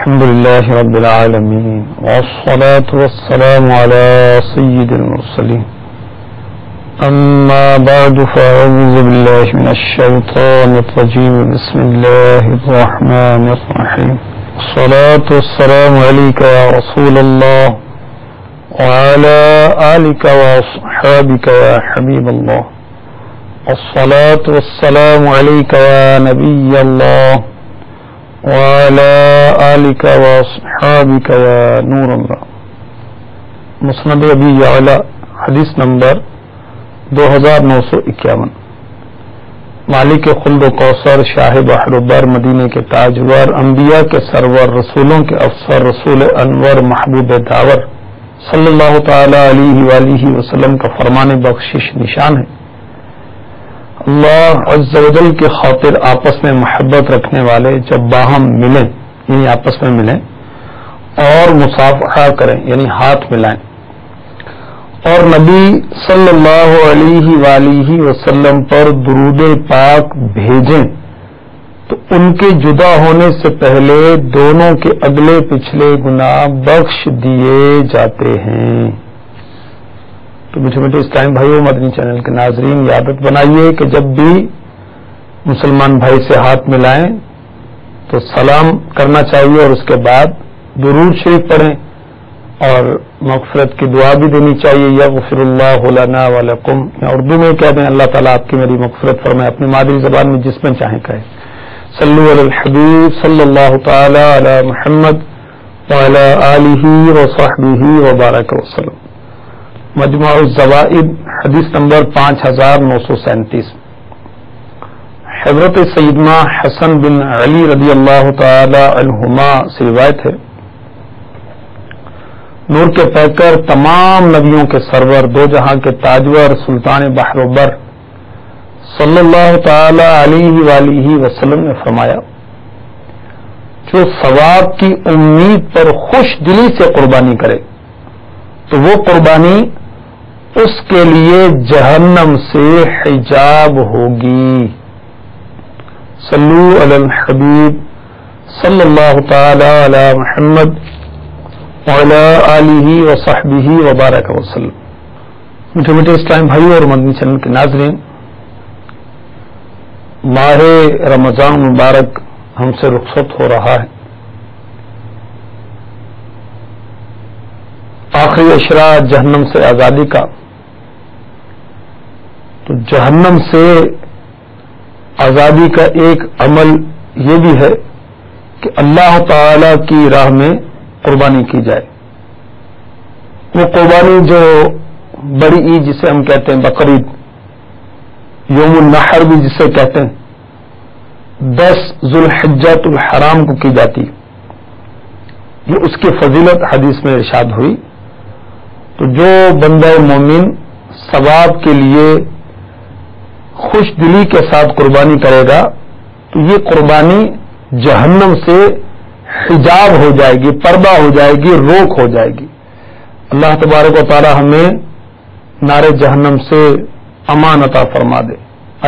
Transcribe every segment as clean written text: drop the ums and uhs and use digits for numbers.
الحمد لله رب العالمين والصلاة والسلام على سيد المرسلين أما بعد فأعوذ بالله من الشيطان الرجيم بسم الله الرحمن الرحيم الصلاة والسلام عليك يا رسول الله وعلى آلك وأصحابك يا حبيب الله الصلاة والسلام عليك يا نبي الله وعلى آلك وأصحابك يا نور الله. مسند ابی یعلا حدیث نمبر 2951. مالک خلد و کوثر شاہ بحر بر مدینے کے تاجور انبیاء کے سرور رسولوں کے افسر رسول انور محبوب داور صلی اللہ تعالی علیہ وآلہ وسلم کا فرمان بخشش نشان ہے. اللہ عز و جل کی خاطر آپس میں محبت رکھنے والے جب باہم ملیں یعنی آپس میں ملیں اور مصافحہ کریں یعنی ہاتھ ملائیں اور نبی صلی اللہ علیہ وآلہ وسلم پر درود پاک بھیجیں تو ان کے جدا ہونے سے پہلے دونوں کے اگلے پچھلے گناہ بخش دیے جاتے ہیں. تو میٹھے میٹھے اسلام بھائیوں مدنی چینل کے ناظرین یہ عادت بنائیے کہ جب بھی مسلمان بھائی سے ہاتھ ملائیں تو سلام کرنا چاہیے اور اس کے بعد درود شریف پڑھیں اور مغفرت کی دعا بھی دینی چاہیے. یغفر اللہ لنا ولکم یا اردو میں کہہ دیں اللہ تعالیٰ آپ کی میری مغفرت فرمائے اپنی مادری زبان میں جس میں چاہیں کہیں. صلو علی الحبیب صلی اللہ تعالی علی محمد وعلی آلہ وصحبہ وبارک وسلم. مجموع الزوائد حدیث نمبر 5937. حضرت سیدنا حسن بن علی رضی اللہ تعالی عنہما سے روایت ہے نور کے پیکر تمام نبیوں کے سرور دو جہاں کے تاجور سلطان بحر و بر صلی اللہ تعالی علیہ وآلہ وسلم نے فرمایا جو ثواب کی امید پر خوش دلی سے قربانی کرے تو وہ قربانی اس کے لیے جہنم سے حجاب ہوگی. صلو علی الحبیب صلی اللہ تعالی علی محمد وعلی آلہ وصحبہ وبارک وسلم. میٹھے میٹھے اسلام بھائی اور مدنی چینل کے ناظرین، ماہ رمضان مبارک ہم سے رخصت ہو رہا ہے. آخری اشرا جہنم سے آزادی کا. تو جہنم سے آزادی کا ایک عمل یہ بھی ہے کہ اللہ تعالی کی راہ میں قربانی کی جائے. وہ قربانی جو بڑی عید جسے ہم کہتے ہیں بقرعید، یوم النحر بھی جسے کہتے ہیں، 10 ذوالحجۃ الحرام کو کی جاتی، یہ اس کی فضیلت حدیث میں ارشاد ہوئی. تو جو بندہ مومن ثواب کے لیے خوش دلی کے ساتھ قربانی کرے گا تو یہ قربانی جہنم سے حجاب ہو جائے گی، پردہ ہو جائے گی، روک ہو جائے گی. اللہ تبارک و تعالی ہمیں نار جہنم سے امان عطا فرما دے.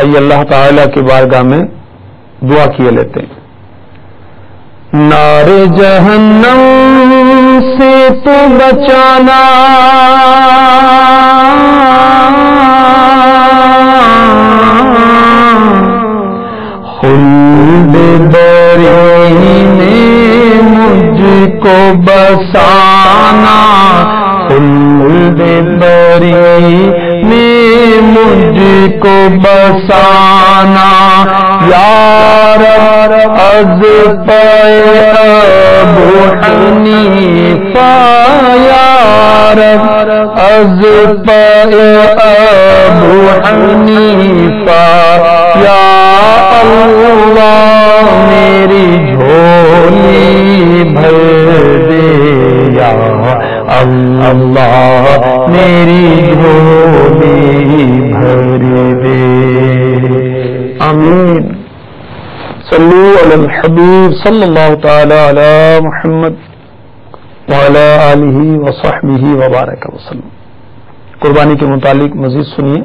آئیے اللہ تعالی کی بارگاہ میں دعا کیے لیتے ہیں. نار جہنم سے تو بچانا خلد بری میں مجھ کو بسانا خلد بری میں مجھ کو بسانا یار از پائے ابو حنیفہ یار از پائے ابو حنیفہ یا اللہ میری جھولی بھر دے یا اللہ میری جھولی بھر دے. آمین. صلو علی الحبیب صلی اللہ تعالی علی محمد وعلی آلہ وصحبہ وبارک وسلم. قربانی کے متعلق مزید سنیے.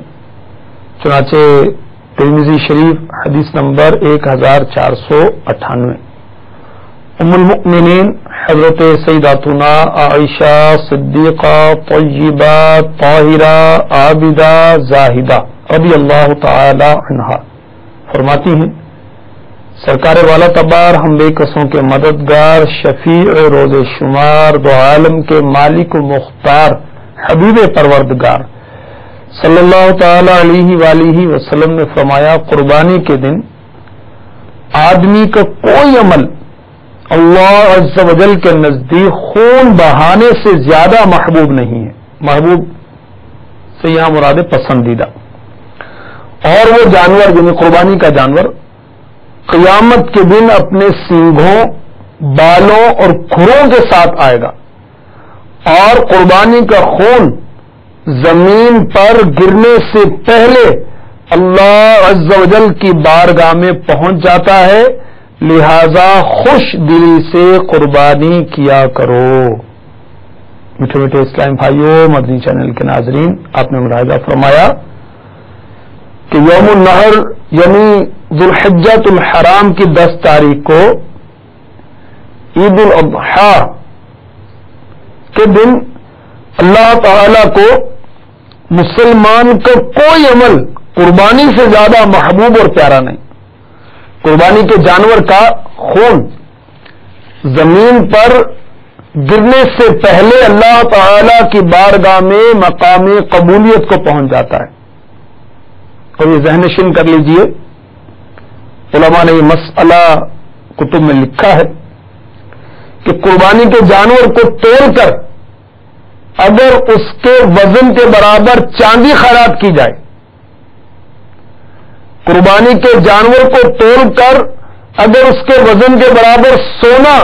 چنانچہ ترمذی شریف حدیث نمبر 1498 ام المؤمنین حضرت سیداتنا عائشہ صدیقہ طیبہ طاہرہ عابدہ زاہدہ رضی اللہ تعالی عنہا فرماتی ہیں، سرکار والا تبار ہم بے کسوں کے مددگار، شفیع روز شمار، دو عالم کے مالک و مختار، حبیب پروردگار صلی اللہ تعالی علیہ وآلہ وسلم نے فرمایا، قربانی کے دن آدمی کا کوئی عمل اللہ عز و جل کے نزدیک خون بہانے سے زیادہ محبوب نہیں ہے۔ محبوب سے یہاں مراد پسندیدہ، اور وہ جانور یعنی قربانی کا جانور قیامت کے دن اپنے سینگوں، بالوں اور کھروں کے ساتھ آئے گا، اور قربانی کا خون زمین پر گرنے سے پہلے اللہ عز و جل کی بارگاہ میں پہنچ جاتا ہے، لہذا خوش دلی سے قربانی کیا کرو۔ میٹھے میٹھے اسلام بھائیوں، مدنی چینل کے ناظرین، آپ نے ملاحظہ فرمایا کہ یوم النحر یعنی ذوالحجۃ الحرام کی 10 تاریخ کو عید الاضحیٰ کے دن اللہ تعالی کو مسلمان کا کوئی عمل قربانی سے زیادہ محبوب اور پیارا نہیں۔ قربانی کے جانور کا خون زمین پر گرنے سے پہلے اللہ تعالی کی بارگاہ میں مقام قبولیت کو پہنچ جاتا ہے، اور یہ ذہن نشین کر لیجئے، علماء نے یہ مسئلہ کتب میں لکھا ہے کہ قربانی کے جانور کو تول کر اگر اس کے وزن کے برابر چاندی خیرات کی جائے، قربانی کے جانور کو تول کر اگر اس کے وزن کے برابر سونا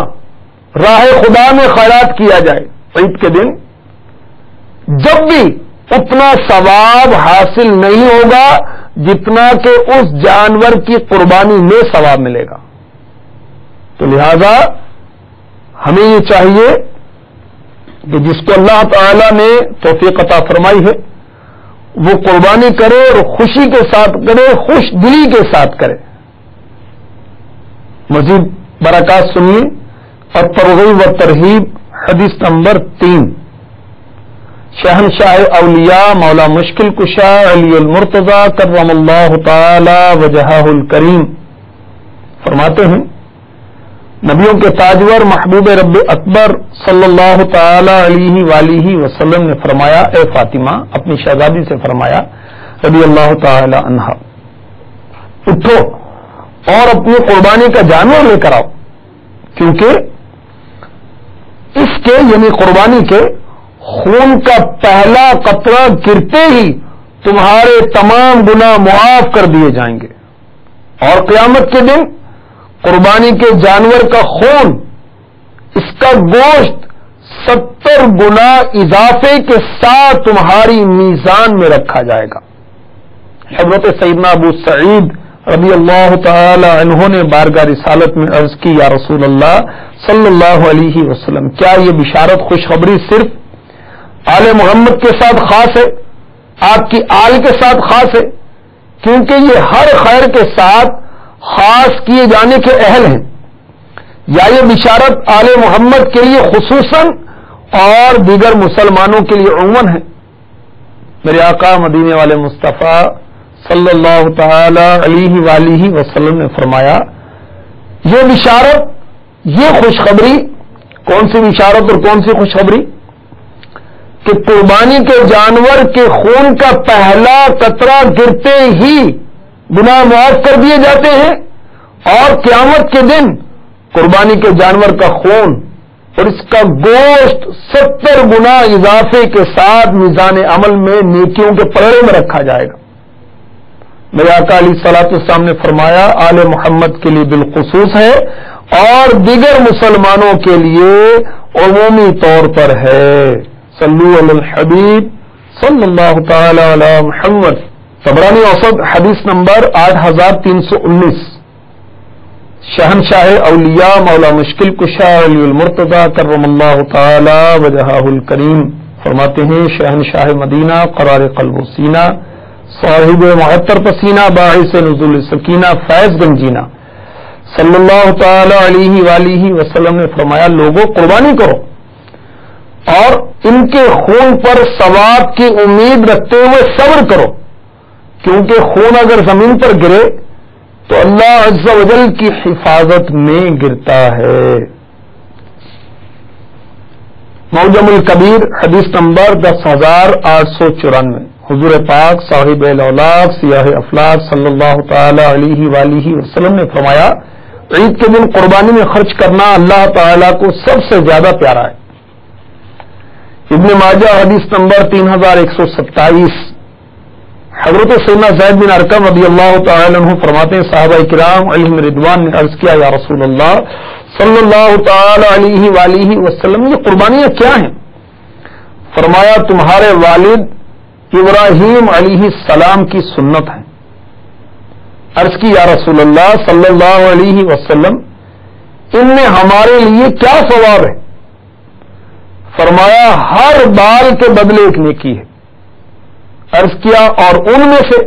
راہ خدا میں خیرات کیا جائے عید کے دن، جب بھی اتنا ثواب حاصل نہیں ہوگا جتنا کہ اس جانور کی قربانی میں ثواب ملے گا۔ تو لہذا ہمیں یہ چاہیے کہ جس کو اللہ تعالی نے توفیق عطا فرمائی ہے وہ قربانی کرے، اور خوشی کے ساتھ کرے، خوش دلی کے ساتھ کرے۔ مزید برکات سنیے اور ترغیب و ترہیب حدیث نمبر 3۔ شہنشاہ اولیاء مولا مشکل کشا علی المرتضی کرم اللہ تعالی وجہہ الکریم فرماتے ہیں، نبیوں کے تاجور محبوب رب اکبر صلی اللہ تعالی علیہ وآلہ وسلم نے فرمایا، اے فاطمہ، اپنی شہزادی سے فرمایا رضی اللہ تعالی عنہا، اٹھو اور اپنی قربانی کا جانور لے کر آؤ، کیونکہ اس کے یعنی قربانی کے خون کا پہلا قطرہ گرتے ہی تمہارے تمام گناہ معاف کر دیے جائیں گے، اور قیامت کے دن قربانی کے جانور کا خون، اس کا گوشت 70 گنا اضافے کے ساتھ تمہاری میزان میں رکھا جائے گا۔ حضرت سیدنا ابو سعید رضی اللہ تعالی عنہ نے بارگاہ رسالت میں عرض کی، یا رسول اللہ صلی اللہ علیہ وسلم، کیا یہ بشارت خوشخبری صرف آل محمد کے ساتھ خاص ہے، آپ کی آل کے ساتھ خاص ہے؟ کیونکہ یہ ہر خیر کے ساتھ خاص کیے جانے کے اہل ہیں، یا یہ بشارت آل محمد کے لیے خصوصاً اور دیگر مسلمانوں کے لیے عموماً ہے؟ میرے آقا مدینے والے مصطفیٰ صلی اللہ تعالی علیہ وآلہ وسلم نے فرمایا، یہ بشارت، یہ خوشخبری، کون سی بشارت اور کون سی خوشخبری؟ کہ قربانی کے جانور کے خون کا پہلا قطرہ گرتے ہی گناہ معاف کر دیے جاتے ہیں، اور قیامت کے دن قربانی کے جانور کا خون اور اس کا گوشت 70 گنا اضافے کے ساتھ میزان عمل میں نیکیوں کے پلڑے میں رکھا جائے گا۔ میرے آقا علیہ الصلوۃ والسلام نے فرمایا، آل محمد کے لیے بالخصوص ہے اور دیگر مسلمانوں کے لیے عمومی طور پر ہے۔ صلو علی الحبیب صلی اللہ تعالی علی محمد۔ طبرانی اوسط حدیث نمبر 8319۔ شہنشاہ اولیاء مولا مشکل کشا علی المرتضی کرم اللہ تعالی وجہہ الکریم فرماتے ہیں، شہنشاہ مدینہ قرار قلب و سینہ، صاحب معطر پسینہ، باعث نزول سکینہ، فیض گنجینہ، صلی اللہ تعالی علیہ وآلہ وسلم نے فرمایا لوگوں قربانی کرو اور ان کے خون پر ثواب کی امید رکھتے ہوئے صبر کرو، کیونکہ خون اگر زمین پر گرے تو اللہ عز و جل کی حفاظت میں گرتا ہے۔ معجم الکبیر حدیث نمبر 10,894۔ حضور پاک صاحب الاولاد سیاہ افلاک صلی اللہ تعالی علیہ وآلہ وسلم نے فرمایا عید کے دن قربانی میں خرچ کرنا اللہ تعالی کو سب سے زیادہ پیارا ہے۔ ابن ماجہ حدیث نمبر 3127۔ حضرت سیدنا زید بن ارقم رضی اللہ تعالی عنہ فرماتے ہیں صحابہ کرام علیہم رضوان نے عرض کیا یا رسول اللہ صلی اللہ تعالی علیہ وآلہ وسلم یہ قربانیاں کیا ہیں؟ فرمایا تمہارے والد ابراہیم علیہ السلام کی سنت ہے۔ عرض کی یا رسول اللہ صلی اللہ علیہ وسلم ان میں ہمارے لیے کیا ثواب ہے؟ فرمایا ہر بال کے بدلے ایک نیکی ہے۔ عرض کیا اور ان میں سے؟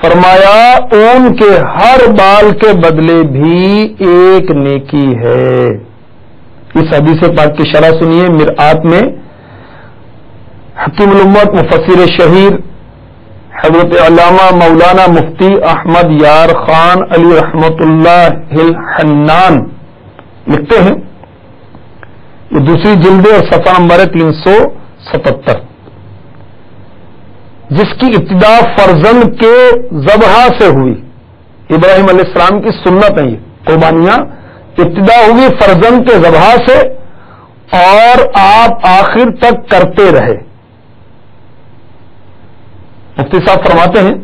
فرمایا اون کے ہر بال کے بدلے بھی ایک نیکی ہے۔ اس حدیث پاک کی شرح سنیے مرآت میں حکیم الامت مفسر شہیر حضرت علامہ مولانا مفتی احمد یار خان علی رحمت اللہ الحنان لکھتے ہیں، یہ دوسری جلد اور صفحہ نمبر ہے 377، جس کی ابتدا فرزند کے ذبح سے ہوئی۔ ابراہیم علیہ السلام کی سنت ہے یہ قربانیاں، ابتدا ہوئی فرزند کے ذبح سے اور آپ آخر تک کرتے رہے۔ مفتی صاحب فرماتے ہیں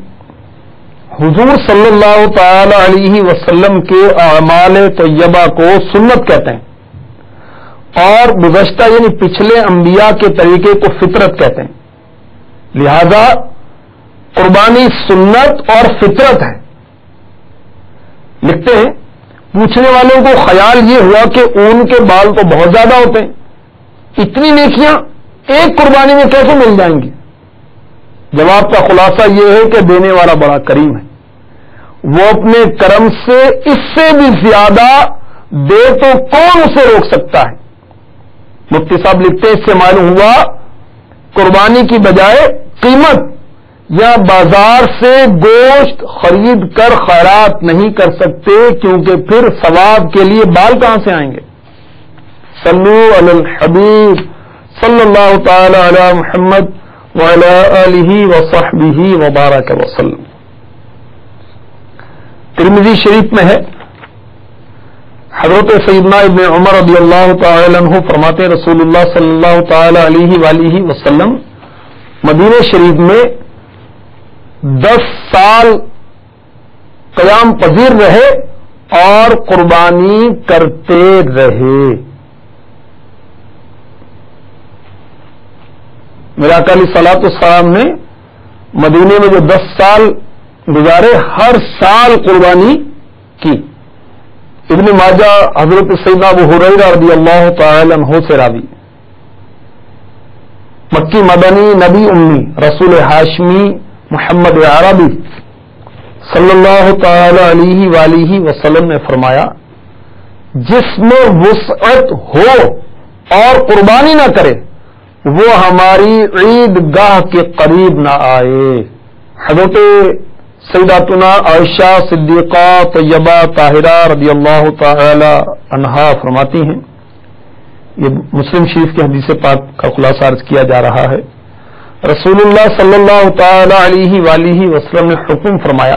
حضور صلی اللہ تعالی علیہ وسلم کے اعمال طیبہ کو سنت کہتے ہیں اور گزشتہ یعنی پچھلے انبیاء کے طریقے کو فطرت کہتے ہیں، لہذا قربانی سنت اور فطرت ہے۔ لکھتے ہیں پوچھنے والوں کو خیال یہ ہوا کہ اون کے بال تو بہت زیادہ ہوتے ہیں، اتنی نیکیاں ایک قربانی میں کیسے مل جائیں گی؟ جواب کا خلاصہ یہ ہے کہ دینے والا بڑا کریم ہے، وہ اپنے کرم سے اس سے بھی زیادہ دے تو کون اسے روک سکتا ہے؟ مفتی صاحب لکھتے ہیں اس سے معلوم ہوا قربانی کی بجائے قیمت یا بازار سے گوشت خرید کر خیرات نہیں کر سکتے، کیونکہ پھر ثواب کے لیے بال کہاں سے آئیں گے؟ صلو علی الحبیب صلی اللہ تعالی علی محمد وعلی آلہ وصحبہ وبارک وسلم۔ ترمذی شریف میں ہے حضرت سیدنا ابن عمر رضی اللہ تعالی عنہ فرماتے ہیں رسول اللہ صلی اللہ تعالی علیہ وآلہ وسلم مدینہ شریف میں 10 سال قیام پذیر رہے اور قربانی کرتے رہے۔ میرا اقا علیہ الصلوۃ والسلام نے مدینے میں جو 10 سال گزارے ہر سال قربانی کی۔ ابن ماجہ حضرت سیدنا ابو ہریرہ رضی اللہ تعالی عنہ سے راوی، مکی مدنی نبی امی رسول ہاشمی محمد عربی صلی اللہ تعالی علیہ وآلہ وسلم نے فرمایا جس میں وسعت ہو اور قربانی نہ کرے وہ ہماری عید گاہ کے قریب نہ آئے۔ حضرت سیداتنا عائشہ صدیقہ طیبہ طاہرہ رضی اللہ تعالی عنہا فرماتی ہیں، یہ مسلم شریف کی حدیث پاک کا خلاصہ عرض کیا جا رہا ہے، رسول اللہ صلی اللہ تعالی علیہ وآلہ وسلم نے حکم فرمایا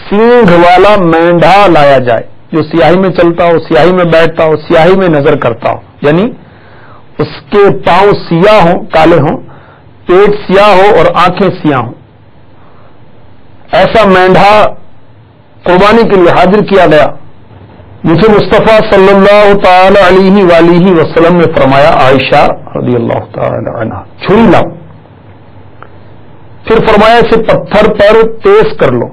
سینگ والا مینڈھا لایا جائے جو سیاہی میں چلتا ہو، سیاہی میں بیٹھتا ہو، سیاہی میں نظر کرتا ہو، یعنی اس کے پاؤں سیاہ ہوں، کالے ہوں، پیٹ سیاہ ہو اور آنکھیں سیاہ ہوں، ایسا مینڈھا قربانی کے لیے حاضر کیا گیا۔ مجھے مصطفیٰ صلی اللہ تعالی علیہ وآلہ وسلم نے فرمایا عائشہ رضی اللہ تعالی عنہا چھری لاؤ، پھر فرمایا اسے پتھر پر تیز کر لو،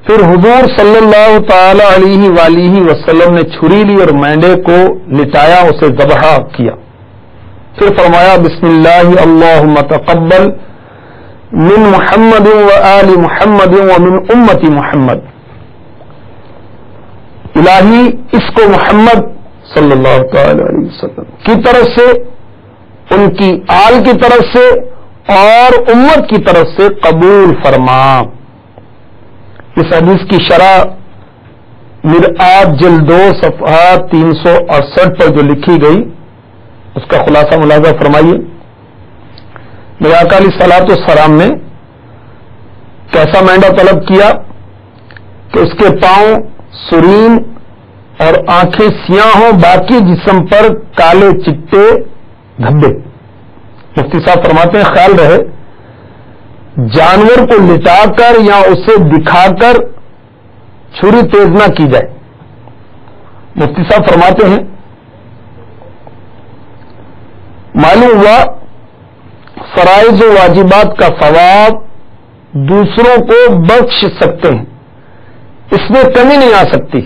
پھر حضور صلی اللہ تعالی علیہ وآلہ وسلم نے چھری لی اور مینڈے کو لٹایا، اسے ذبح کیا، پھر فرمایا بسم اللہ اللہم تقبل من محمد و آل محمد و من امت محمد۔ الہی اس کو محمد صلی اللہ تعالی علیہ وسلم کی طرف سے، ان کی آل کی طرف سے اور امت کی طرف سے قبول فرما۔ اس حدیث کی شرح مرآت جلد 2 صفحہ 368 پر جو لکھی گئی اس کا خلاصہ ملاحظہ فرمائیے۔ میرے آقا علیہ الصلوۃ والسلام نے کیسا مینڈا طلب کیا کہ اس کے پاؤں سرین اور آنکھیں سیاہ ہوں، باقی جسم پر کالے چٹے دھبے۔ مفتی صاحب فرماتے ہیں خیال رہے جانور کو لٹا کر یا اسے دکھا کر چھری تیز نہ کی جائے۔ مفتی صاحب فرماتے ہیں معلوم ہوا فرائض و واجبات کا ثواب دوسروں کو بخش سکتے ہیں، اس میں کمی نہیں آ سکتی۔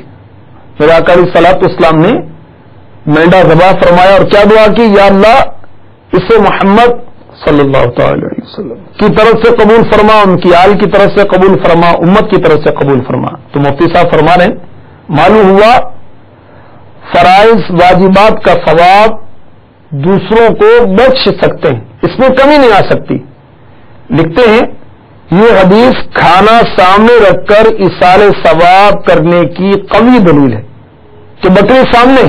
میرے آقا علیہ الصلوۃ والسلام نے مینڈا ذبح فرمایا اور کیا دعا کی، یا اللہ اسے محمد صلی اللہ تعالی علیہ وسلم کی طرف سے قبول فرما، ان کی آل کی طرف سے قبول فرما، امت کی طرف سے قبول فرما۔ تو مفتی صاحب فرما رہے ہیں معلوم ہوا فرائض واجبات کا ثواب دوسروں کو بخش سکتے ہیں، اس میں کمی نہیں آ سکتی۔ لکھتے ہیں یہ حدیث کھانا سامنے رکھ کر ایصال ثواب کرنے کی قوی دلیل ہے کہ بکری سامنے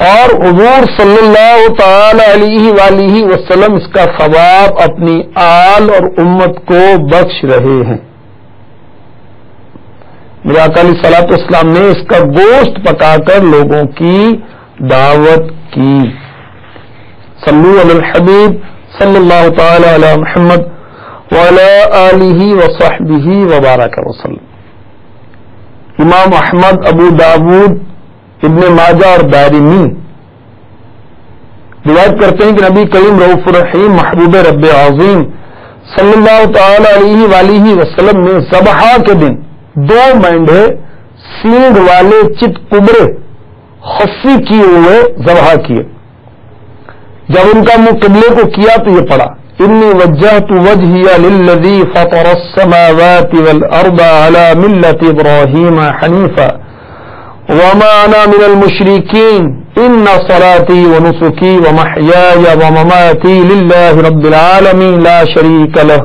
اور حضور صلی اللہ تعالی علیہ وآلہ وسلم اس کا ثواب اپنی آل اور امت کو بخش رہے ہیں۔ میرے آقا علیہ الصلوۃ والسلام نے اس کا گوشت پکا کر لوگوں کی دعوت کی۔ صلو علی الحبیب صلی اللہ تعالی علی محمد وعلی آلہ وصحبہ وبارک وسلم۔ امام احمد، ابو داود، ابن ماجہ اور دارمی روایت کرتے ہیں کہ نبی کریم رؤوف الرحیم محبوب رب عظیم صلی اللہ تعالی علیہ وآلہ وسلم نے ذبح کے دن 2 مینڈھے سینگ والے چت کبرے خصی کیے ہوئے ذبح کیے۔ جب ان کا منہ قبلے کو کیا تو یہ پڑا انی وجہت وجہی للذی فطر السماوات والارض علی ملت ابراہیم حنیفا وما انا من المشرکین ان صلاتی ونسکی ومحیای ومماتی للہ رب العالمین لا شریک لہ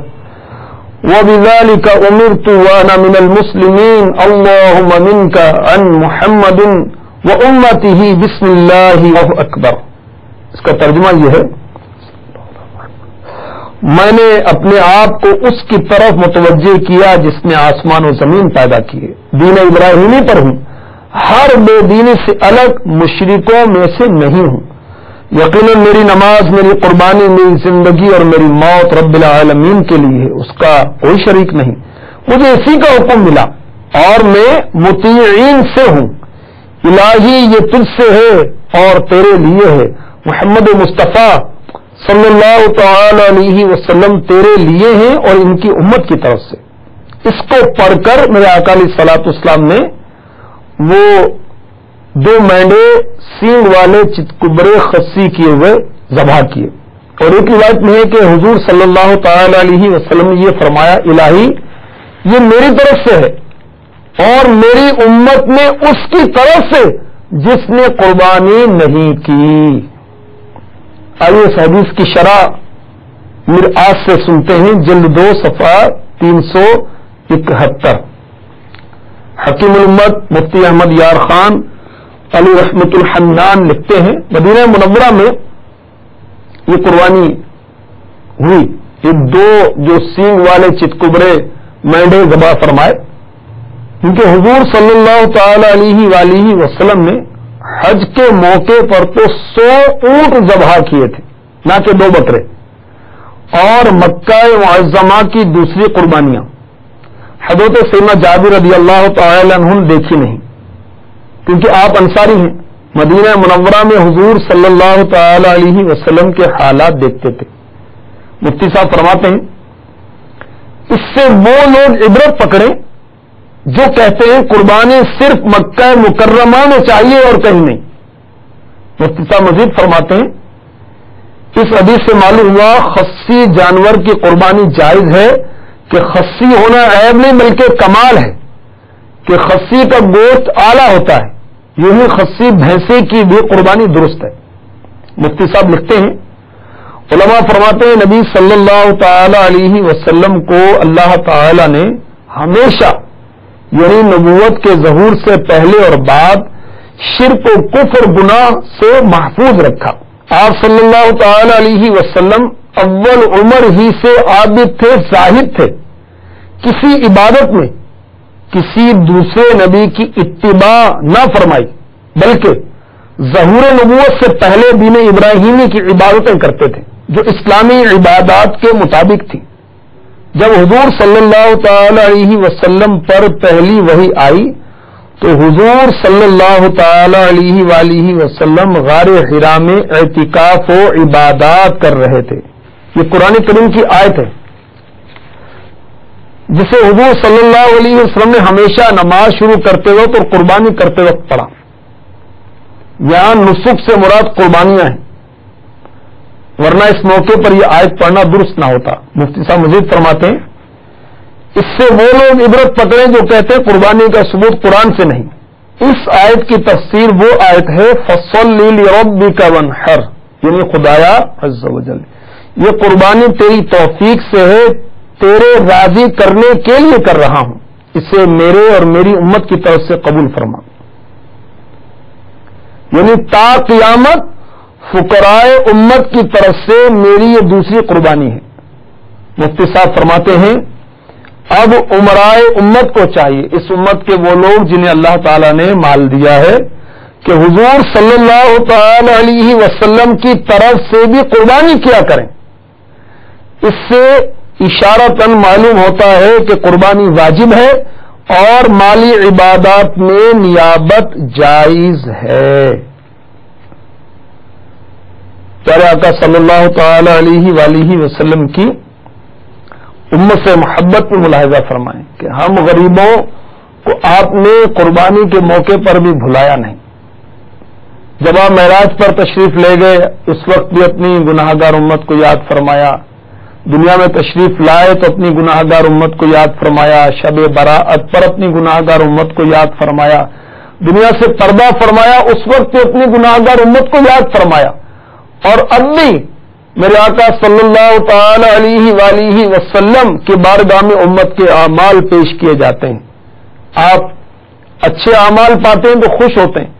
وبذلك امرت وانا من المسلمین اللہم منک عن محمد وامته بسم اللہ اللہ اکبر۔ اس کا ترجمہ یہ ہے میں نے اپنے آپ کو اس کی طرف متوجہ کیا جس نے آسمان و زمین پیدا کیے، دین ابراہیمی پر ہوں، ہر بے دینی سے الگ مشرکوں میں سے نہیں ہوں۔ یقیناً میری نماز، میری قربانی، میری زندگی اور میری موت رب العالمین کے لیے ہے، اس کا کوئی شریک نہیں۔ مجھے اسی کا حکم ملا اور میں مطیعین سے ہوں۔ الہی یہ تجھ سے ہے اور تیرے لیے ہے، محمد مصطفیٰ صلی اللہ تعالی علیہ وسلم تیرے لیے ہیں اور ان کی امت کی طرف سے۔ اس کو پڑھ کر میرے آقا علیہ الصلوۃ والسلام نے وہ 2 مینڈے سینگ والے چتکبرے خصی کیے ہوئے ذبح کیے۔ اور ایک روایت میں ہے کہ حضور صلی اللہ تعالی علیہ وسلم نے یہ فرمایا الہی یہ میری طرف سے ہے اور میری امت میں اس کی طرف سے جس نے قربانی نہیں کی۔ آئیے اس حدیث کی شرح مرآت سے سنتے ہیں، جلد 2 صفحہ 371۔ حکیم الامت مفتی احمد یار خان علی رحمت الحنان لکھتے ہیں مدینہ منورہ میں یہ قربانی ہوئی، یہ 2 جو سینگ والے چتکبرے مینڈے ذبح فرمائے، کیونکہ حضور صلی اللہ تعالی علیہ وآلہ وسلم نے حج کے موقع پر تو 100 اونٹ ذبح کیے تھے، نہ کہ 2 بکرے۔ اور مکہ معظمہ کی دوسری قربانیاں حضرت سیدنا جابر رضی اللہ تعالی عنہ نے دیکھی نہیں، کیونکہ آپ انصاری ہیں، مدینہ منورہ میں حضور صلی اللہ تعالی علیہ وسلم کے حالات دیکھتے تھے۔ مفتی صاحب فرماتے ہیں اس سے وہ لوگ عبرت پکڑیں جو کہتے ہیں قربانی صرف مکہ مکرمہ میں چاہیے اور کہیں نہیں۔ مفتی صاحب مزید فرماتے ہیں اس حدیث سے معلوم ہوا خصی جانور کی قربانی جائز ہے کہ خصی ہونا عیب نہیں بلکہ کمال ہے، کہ خصی کا گوشت اعلیٰ ہوتا ہے، یوں ہی خصی بھینسے کی بھی قربانی درست ہے۔ مفتی صاحب لکھتے ہیں، علماء فرماتے ہیں نبی صلی اللہ تعالی علیہ وسلم کو اللہ تعالی نے ہمیشہ یعنی نبوت کے ظہور سے پہلے اور بعد شرک و کفر گناہ سے محفوظ رکھا۔ آپ صلی اللہ تعالی علیہ وسلم اول عمر ہی سے عابد تھے، زاہد تھے، کسی عبادت میں کسی دوسرے نبی کی اتباع نہ فرمائی، بلکہ ظہور نبوت سے پہلے دین ابراہیمی کی عبادتیں کرتے تھے جو اسلامی عبادات کے مطابق تھی۔ جب حضور صلی اللہ تعالی علیہ وسلم پر پہلی وحی آئی تو حضور صلی اللہ تعالی علیہ وآلہ وسلم غار حرا میں اعتکاف و عبادات کر رہے تھے۔ یہ قرآن کریم کی آیت ہے جسے حضور صلی اللہ علیہ وسلم نے ہمیشہ نماز شروع کرتے وقت اور قربانی کرتے وقت پڑھا۔ یہاں نسک سے مراد قربانیاں ہیں، ورنہ اس موقع پر یہ آیت پڑھنا درست نہ ہوتا۔ مفتی صاحب مزید فرماتے ہیں، اس سے وہ لوگ عبرت پکڑیں جو کہتے ہیں قربانی کا ثبوت قرآن سے نہیں۔ اس آیت کی تفسیر وہ آیت ہے فَصَلِّ لِرَبِّكَ وَانْحَرْ، یعنی خدایا عز و جل یہ قربانی تیری توفیق سے ہے، تیرے راضی کرنے کے لیے کر رہا ہوں، اسے میرے اور میری امت کی طرف سے قبول فرما۔ یعنی تا قیامت فقرائے امت کی طرف سے میری یہ دوسری قربانی ہے۔ مفتی صاحب فرماتے ہیں اب عمرائے امت کو چاہیے، اس امت کے وہ لوگ جنہیں اللہ تعالی نے مال دیا ہے، کہ حضور صلی اللہ تعالی علیہ وسلم کی طرف سے بھی قربانی کیا کریں۔ اس سے اشارتاً معلوم ہوتا ہے کہ قربانی واجب ہے اور مالی عبادات میں نیابت جائز ہے۔ پیارے آقا صلی اللہ تعالی علیہ وآلہ وسلم کی امت سے محبت میں ملاحظہ فرمائیں کہ ہم غریبوں کو آپ نے قربانی کے موقع پر بھی بھلایا نہیں۔ جب آپ معراج پر تشریف لے گئے اس وقت بھی اپنی گناہ گار امت کو یاد فرمایا، دنیا میں تشریف لائے تو اپنی گناہ گار امت کو یاد فرمایا، شب براءت پر اپنی گناہ گار امت کو یاد فرمایا، دنیا سے پردہ فرمایا اس وقت اپنی گناہ گار امت کو یاد فرمایا، اور اب بھی میرے آقا صلی اللہ تعالی علیہ وآلہ وسلم کی بارگاہ میں امت کے اعمال پیش کیے جاتے ہیں۔ آپ اچھے اعمال پاتے ہیں تو خوش ہوتے ہیں،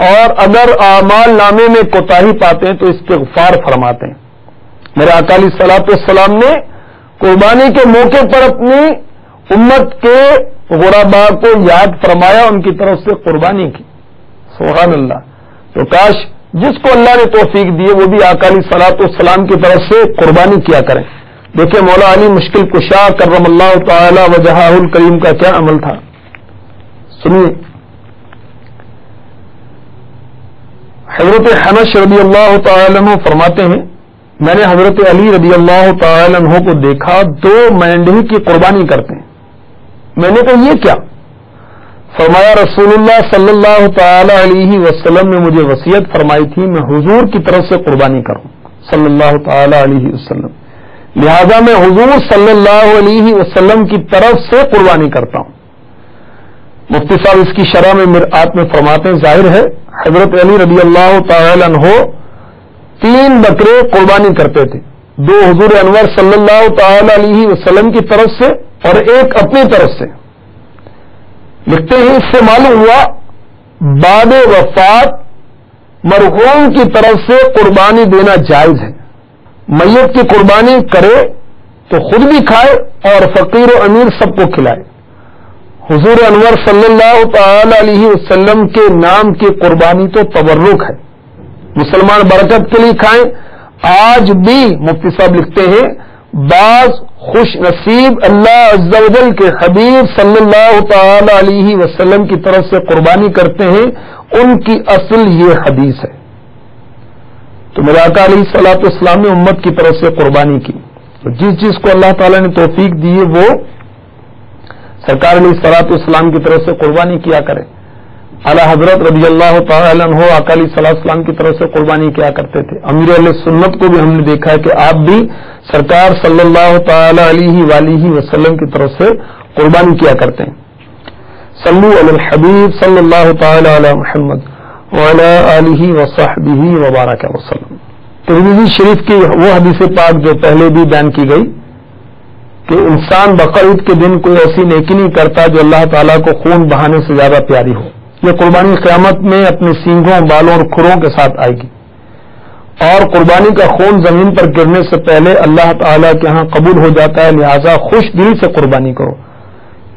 اور اگر اعمال نامے میں کوتاہی پاتے ہیں تو استغفار فرماتے ہیں۔ میرے آقا علیہ الصلوۃ والسلام نے قربانی کے موقع پر اپنی امت کے غرباء کو یاد فرمایا، ان کی طرف سے قربانی کی۔ سبحان اللہ۔ تو کاش جس کو اللہ نے توفیق دی وہ بھی آقا علیہ الصلوۃ والسلام کی طرف سے قربانی کیا کریں۔ دیکھیں مولا علی مشکل کشا کرم اللہ تعالی وجہہ الکریم کا کیا عمل تھا، سنیے۔ حضرت حنش رضی اللہ تعالی عنہ فرماتے ہیں میں نے حضرت علی رضی اللہ تعالی عنہ کو دیکھا 2 مینڈھی کی قربانی کرتے ہیں۔ میں نے کہا یہ کیا؟ فرمایا رسول اللہ صلی اللہ تعالی علیہ وسلم نے مجھے وصیت فرمائی تھی میں حضور کی طرف سے قربانی کروں صلی اللہ تعالی علیہ وسلم، لہذا میں حضور صلی اللہ علیہ وسلم کی طرف سے قربانی کرتا ہوں۔ مفتی صاحب اس کی شرح میں مرآت میں فرماتے ہیں ظاہر ہے حضرت علی رضی اللہ تعالی عنہ 3 بکرے قربانی کرتے تھے، 2 حضور انور صلی اللہ تعالی علیہ وسلم کی طرف سے اور 1 اپنی طرف سے۔ لکھتے ہیں اس سے معلوم ہوا بعد وفات مرحوم کی طرف سے قربانی دینا جائز ہے۔ میت کی قربانی کرے تو خود بھی کھائے اور فقیر و امیر سب کو کھلائے۔ حضور انور صلی اللہ تعالی علیہ وسلم کے نام کی قربانی تو تبرک ہے، مسلمان برکت کے لیے کھائیں۔ آج بھی مفتی صاحب لکھتے ہیں بعض خوش نصیب اللہ عز و جل کے حبیب صلی اللہ تعالی علیہ وسلم کی طرف سے قربانی کرتے ہیں، ان کی اصل یہ حدیث ہے۔ تو میرے آقا علیہ الصلوۃ والسلام نے امت کی طرف سے قربانی کی، تو جس چیز کو اللہ تعالی نے توفیق دی ہے وہ سرکار علیہ الصلوۃ والسلام کی طرف سے قربانی کیا کرے۔ اعلی حضرت رضی اللہ تعالی عنہ آقا علیہ الصلوۃ والسلام کی طرف سے قربانی کیا کرتے تھے۔ امیر اہل سنت کو بھی ہم نے دیکھا ہے کہ آپ بھی سرکار صلی اللہ تعالی علیہ وآلہ وسلم کی طرف سے قربانی کیا کرتے ہیں۔ صلو علی الحبیب صلی اللہ تعالی علی محمد وعلی آلہ وصحبہ وبارک وسلم۔ ترمذی شریف کی وہ حدیث پاک جو پہلے بھی بیان کی گئی کہ انسان بقرعید کے دن کوئی ایسی نیکی نہیں کرتا جو اللہ تعالیٰ کو خون بہانے سے زیادہ پیاری ہو۔ یہ قربانی قیامت میں اپنے سینگوں، بالوں اور کھروں کے ساتھ آئے گی، اور قربانی کا خون زمین پر گرنے سے پہلے اللہ تعالیٰ کے ہاں قبول ہو جاتا ہے، لہذا خوش دل سے قربانی کرو۔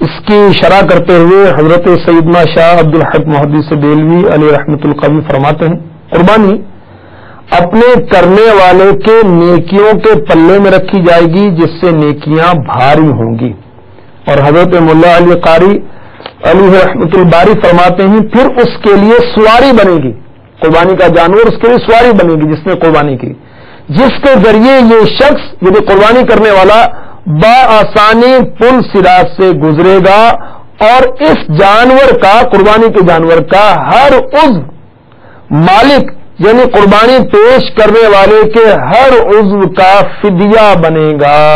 اس کی شرح کرتے ہوئے حضرت سیدنا شاہ عبدالحق محدث دہلوی علیہ رحمۃ القوی فرماتے ہیں، قربانی اپنے کرنے والے کے نیکیوں کے پلے میں رکھی جائے گی جس سے نیکیاں بھاری ہوں گی۔ اور حضرت مولا علی قاری علیہ رحمۃ الباری فرماتے ہیں پھر اس کے لیے سواری بنے گی، قربانی کا جانور اس کے لیے سواری بنے گی جس نے قربانی کی، جس کے ذریعے یہ شخص یعنی قربانی کرنے والا بآسانی پل صراط سے گزرے گا، اور اس جانور کا، قربانی کے جانور کا ہر عضو مالک یعنی قربانی پیش کرنے والے کے ہر عضو کا فدیہ بنے گا۔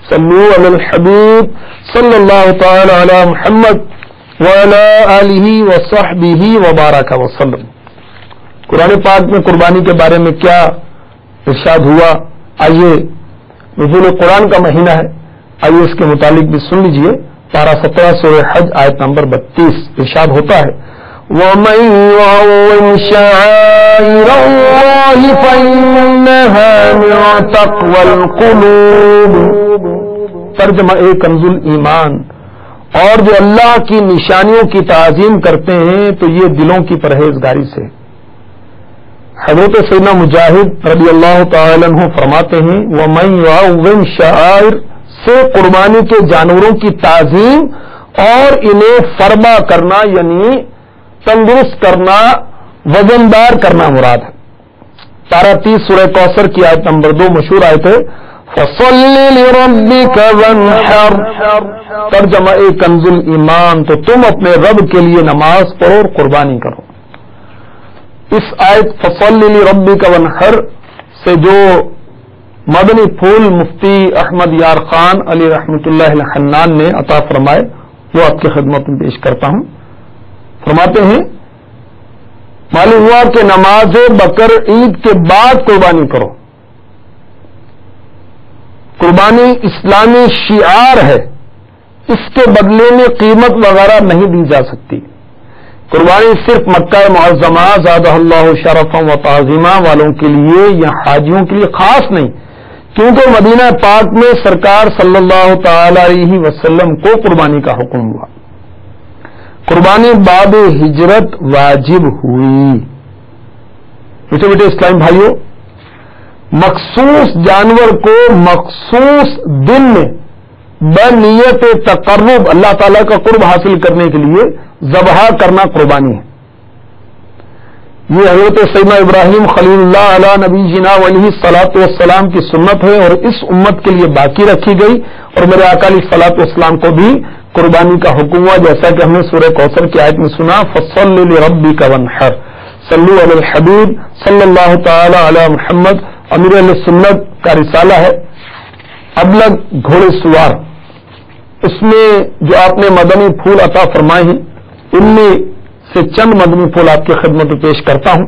صلو علی الحبیب صلی اللہ تعالی علی محمد وعلی آلہ وصحبہ وبارک وسلم۔ قرآن پاک میں قربانی کے بارے میں کیا ارشاد ہوا؟ آئیے، نزول قرآن کا مہینہ ہے، آئیے اس کے متعلق بھی سن لیجئے۔ پارہ 17 سورہ حج آیت نمبر 32 ارشاد ہوتا ہے، وَمَن يُعَظِّمْ شَعَائِرَ اللَّهِ فَإِنَّهَا مِن تَقْوَى الْقُلُوبِ۔ ترجمہ کنز الایمان، اور جو اللہ کی نشانیوں کی تعظیم کرتے ہیں تو یہ دلوں کی پرہیزگاری سے۔ حضرت سیدنا مجاہد رضی اللہ تعالی عنہ فرماتے ہیں، وَمَن يُعَظِّمْ شَعَائِرَ سے قربانی کے جانوروں کی تعظیم اور انہیں فربا کرنا یعنی تندرست کرنا، وزندار کرنا مراد ہے۔ پارہ 30 سورہ کوثر کی آیت نمبر 2 مشہور آیت ہے، فَصَلِّ لِرَبِّكَ وَانْحَرْ۔ ترجمہ کنز الایمان، تو تم اپنے رب کے لیے نماز پڑھو اور قربانی کرو۔ اس آیت فَصَلِّ لِرَبِّكَ وَانْحَرْ سے جو مدنی پھول مفتی احمد یار خان علی رحمۃ اللہ الحنان نے عطا فرمائے وہ آپ کی خدمت میں پیش کرتا ہوں۔ فرماتے ہیں، معلوم ہوا کہ نماز بقر عید کے بعد قربانی کرو۔ قربانی اسلامی شعار ہے، اس کے بدلے میں قیمت وغیرہ نہیں دی جا سکتی۔ قربانی صرف مکہ معظمہ زادہ اللہ شرفا و تعظیمہ والوں کے لیے یا حاجیوں کے لیے خاص نہیں، کیونکہ مدینہ پاک میں سرکار صلی اللہ تعالی علیہ وسلم کو قربانی کا حکم ہوا۔ قربانی بعد ہجرت واجب ہوئی۔ میٹھے میٹھے اسلام بھائیوں، مخصوص جانور کو مخصوص دن میں بنیت تقرب اللہ تعالیٰ کا قرب حاصل کرنے کے لیے ذبح کرنا قربانی ہے۔ یہ حضرت سیدنا ابراہیم خلیل اللہ علیہ نبی جنا علیہ الصلاۃ والسلام کی سنت ہے اور اس امت کے لیے باقی رکھی گئی، اور میرے آقا علیہ الصلاۃ والسلام کو بھی قربانی کا حکم ہوا، جیسا کہ ہم نے سورہ کوثر کی آیت میں سنا، فَصَلِّ لِرَبِّكَ وَانْحَرْ۔ صلو علی الحبیب صلی اللہ تعالی علی محمد۔ امیر علیہ سنت کا رسالہ ہے ابلغ گھوڑے سوار، اس میں جو آپ نے مدنی پھول عطا فرمائے ہیں ان میں سے چند مدنی پھول آپ کی خدمت میں پیش کرتا ہوں۔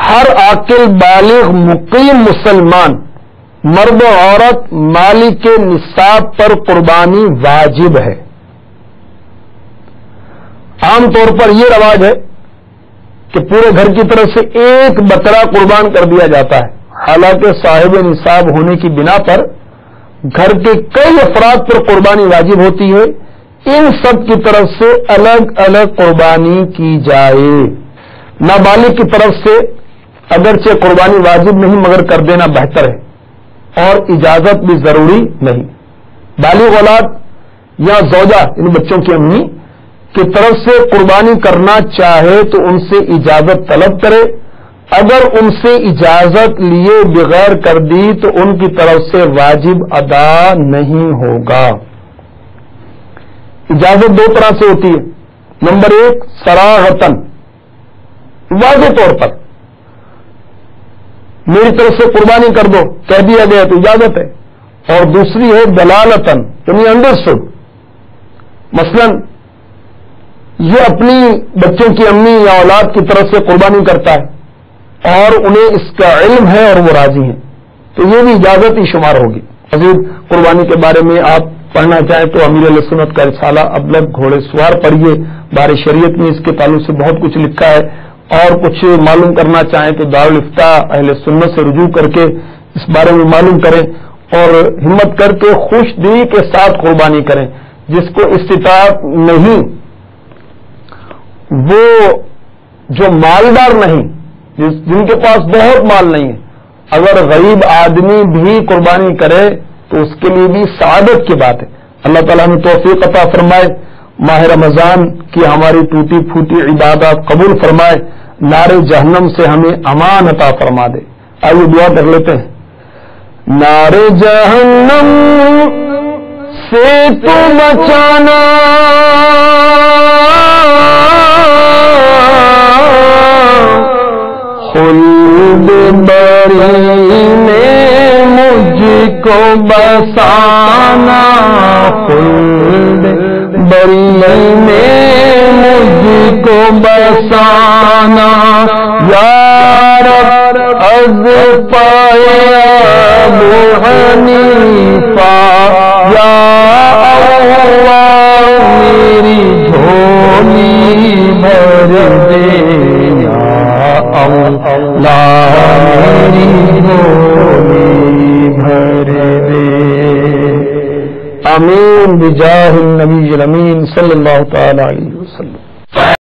ہر عاقل بالغ مقیم مسلمان مرد و عورت مالک نصاب پر قربانی واجب ہے۔ عام طور پر یہ رواج ہے کہ پورے گھر کی طرف سے ایک بکرا قربان کر دیا جاتا ہے، حالانکہ صاحب نصاب ہونے کی بنا پر گھر کے کئی افراد پر قربانی واجب ہوتی ہے، ان سب کی طرف سے الگ الگ قربانی کی جائے۔ نابالغ کی طرف سے اگرچہ قربانی واجب نہیں مگر کر دینا بہتر ہے اور اجازت بھی ضروری نہیں۔ بالغ اولاد یا زوجہ ان بچوں کی امی کی طرف سے قربانی کرنا چاہے تو ان سے اجازت طلب کرے، اگر ان سے اجازت لیے بغیر کر دی تو ان کی طرف سے واجب ادا نہیں ہوگا۔ اجازت دو طرح سے ہوتی ہے۔ نمبر 1 صراحتاً، واضح طور پر میری طرف سے قربانی کر دو کہہ دیا گیا تو اجازت ہے، اور دوسری ہے دلالتاً، یعنی انڈرسٹوڈ مثلا یہ اپنی بچوں کی امی یا اولاد کی طرف سے قربانی کرتا ہے اور انہیں اس کا علم ہے اور وہ راضی ہیں، تو یہ بھی اجازت ہی شمار ہوگی۔ مزید قربانی کے بارے میں آپ پڑھنا چاہیں تو امیر علیہ سنت کا رسالہ ابلغ گھوڑے سوار پڑھیے، بار شریعت میں اس کے تعلق سے بہت کچھ لکھا ہے، اور کچھ معلوم کرنا چاہیں تو دارالفتاء اہل سنت سے رجوع کر کے اس بارے میں معلوم کریں، اور ہمت کر کے خوش دلی کے ساتھ قربانی کریں۔ جس کو استطاعت نہیں، وہ جو مالدار نہیں، جن کے پاس بہت مال نہیں ہے، اگر غریب آدمی بھی قربانی کرے تو اس کے لیے بھی سعادت کی بات ہے۔ اللہ تعالیٰ ہمیں توفیق عطا فرمائے، ماہ رمضان کی ہماری ٹوٹی پھوٹی عبادات قبول فرمائے، نار جہنم سے ہمیں امان عطا فرما دے۔ آئیے دعا کر لیتے ہیں۔ نار جہنم سے تو بچانا، خلد بری میں مجھ کو بسانا، خلد بری میں مجھ کو بسانا، یا رب از پائے ابو حنیفہ، یا اللہ میری جھولی بھر دے، یا اللہ میری جھولی بھر دے۔ آمین بجاہ النبی الامین صلی اللہ تعالی علیہ وسلم۔